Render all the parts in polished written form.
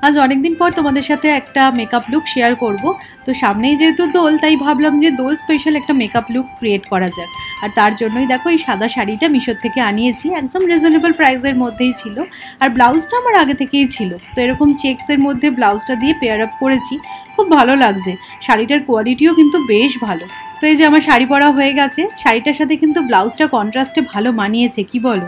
আজ অনেকদিন পর তোমাদের সাথে একটা মেকআপ লুক শেয়ার করব। তো সামনেই যেহেতু দোল, তাই ভাবলাম যে দোল স্পেশাল একটা মেকআপ লুক ক্রিয়েট করা যাক। আর তার জন্যই দেখো এই সাদা শাড়িটা মিশোর থেকে আনিয়েছি, একদম রিজনেবল প্রাইসের মধ্যেই ছিল। আর ব্লাউজটা আমার আগে থেকেই ছিল, তো এরকম চেক্সের মধ্যে ব্লাউজটা দিয়ে পেয়ার আপ করেছি, খুব ভালো লাগছে। শাড়িটার কোয়ালিটিও কিন্তু বেশ ভালো। তো এই যে আমার শাড়ি পরা হয়ে গেছে, শাড়িটার সাথে কিন্তু ব্লাউজটা কন্ট্রাস্টে ভালো মানিয়েছে, কি বলো?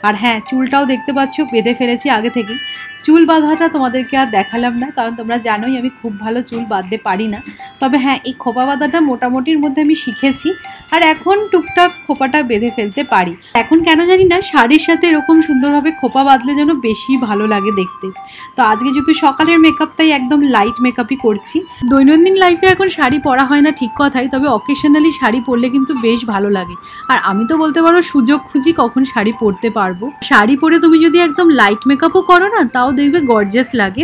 আর হ্যাঁ, চুলটাও দেখতে পাচ্ছ বেঁধে ফেলেছি আগে থেকেই। চুল বাঁধাটা তোমাদেরকে আর দেখালাম না, কারণ তোমরা জানোই আমি খুব ভালো চুল বাঁধতে পারি না। তবে হ্যাঁ, এই খোপা বাঁধাটা মোটামুটির মধ্যে আমি শিখেছি, আর এখন টুকটাক খোপাটা বেঁধে ফেলতে পারি। এখন কেন জানি না, শাড়ির সাথে এরকম সুন্দরভাবে খোপা বাঁধলে যেন বেশি ভালো লাগে দেখতে। তো আজকে যেহেতু সকালের মেকআপ, তাই একদম লাইট মেকআপই করছি। দৈনন্দিন লাইফে এখন শাড়ি পরা হয় না ঠিক কথাই, তবে অকেশনালি শাড়ি পরলে কিন্তু বেশ ভালো লাগে। আর আমি তো বলতে পারো সুযোগ খুঁজি কখন শাড়ি পরতে পারবো। শাড়ি পরে তুমি যদি একদম লাইট মেকআপও করো না, তাও দেখবে গর্জিয়াস লাগে।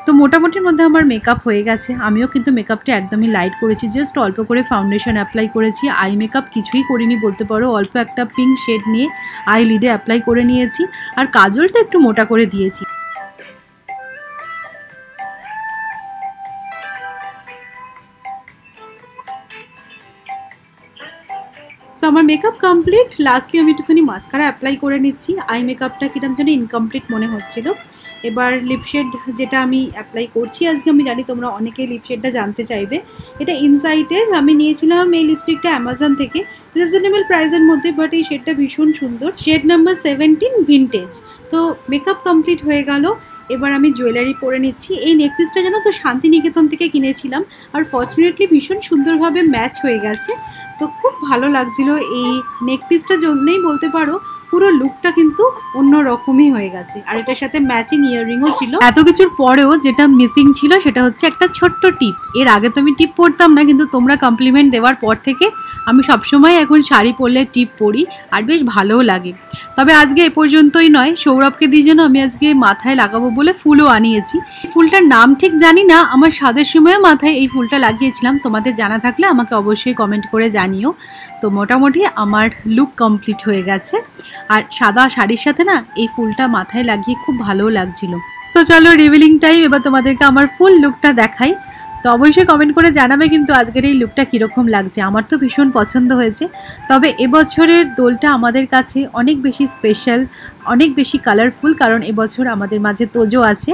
তো মোটামুটির মধ্যে আমার মেকআপ হয়ে গেছে। আমিও কিন্তু মেকআপটা একদমই লাইট করেছি, জাস্ট অল্প করে ফাউন্ডেশন অ্যাপ্লাই করেছি। আই মেকআপ কিছুই করিনি বলতে পারো, অল্প একটা পিঙ্ক শেড নিয়ে আই লিডে অ্যাপ্লাই করে নিয়েছি, আর কাজলটা একটু মোটা করে দিয়েছি। সো আমার মেকআপ কমপ্লিট। লাস্টলি আমি একটুখানি মাস্কারা অ্যাপ্লাই করে নিচ্ছি। আই মেকআপটা কিরম যেন ইনকমপ্লিট মনে হচ্ছিল। এবার লিপশেড যেটা আমি অ্যাপ্লাই করছি আজকে, আমি জানি তোমরা অনেকে লিপশেডটা জানতে চাইবে। এটা ইনসাইটের, আমি নিয়েছিলাম এই লিপস্টিকটা অ্যামাজন থেকে, রিজনেবল প্রাইসের মধ্যে, বাট এই শেডটা ভীষণ সুন্দর। Shade number 17 vintage. তো মেকআপ কমপ্লিট হয়ে গেল। এবার আমি জুয়েলারি পরে নিচ্ছি। এই নেকপিসটা যেন তো শান্তিনিকেতন থেকে কিনেছিলাম, আর ফর্চুনেটলি ভীষণ সুন্দরভাবে ম্যাচ হয়ে গেছে। তো খুব ভালো লাগছিল এই নেকপিসটার জন্যই বলতে পারো, পুরো লুকটা কিন্তু অন্য রকমই হয়ে গেছে। আর এটার সাথে ম্যাচিং ইয়াররিংও ছিল। এত কিছুর পরেও যেটা মিসিং ছিল সেটা হচ্ছে একটা ছোট্ট টিপ। এর আগে তো আমি টিপ পরতাম না, কিন্তু তোমরা কমপ্লিমেন্ট দেওয়ার পর থেকে আমি সবসময় এখন শাড়ি পরলে টিপ পরি, আর বেশ ভালোও লাগে। তবে আজকে এ পর্যন্তই নয়, সৌরভকে দিয়ে যেন আমি আজকে মাথায় লাগাবো বলে ফুলও আনিয়েছি। ফুলটার নাম ঠিক জানি না, আমার স্বাদের সময়ও মাথায় এই ফুলটা লাগিয়েছিলাম। তোমাদের জানা থাকলে আমাকে অবশ্যই কমেন্ট করে জানিও। তো মোটামুটি আমার লুক কমপ্লিট হয়ে গেছে, আর সাদা শাড়ির সাথে না এই ফুলটা মাথায় লাগিয়ে খুব ভালোও লাগছিল। সো চলো রিভিলিং টাইম, এবার তোমাদেরকে আমার ফুল লুকটা দেখাই। তো অবশ্যই কমেন্ট করে জানাবে কিন্তু আজকের এই লুকটা কীরকম লাগছে। আমার তো ভীষণ পছন্দ হয়েছে। তবে এবছরের দোলটা আমাদের কাছে অনেক বেশি স্পেশাল, অনেক বেশি কালারফুল, কারণ এবছর আমাদের মাঝে তোজো আছে।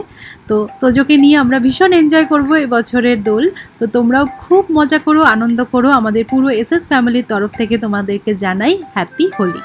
তো তোজোকে নিয়ে আমরা ভীষণ এনজয় করব এবছরের দোল। তো তোমরাও খুব মজা করো, আনন্দ করো। আমাদের পুরো এসএস ফ্যামিলির তরফ থেকে তোমাদেরকে জানাই হ্যাপি হোলি।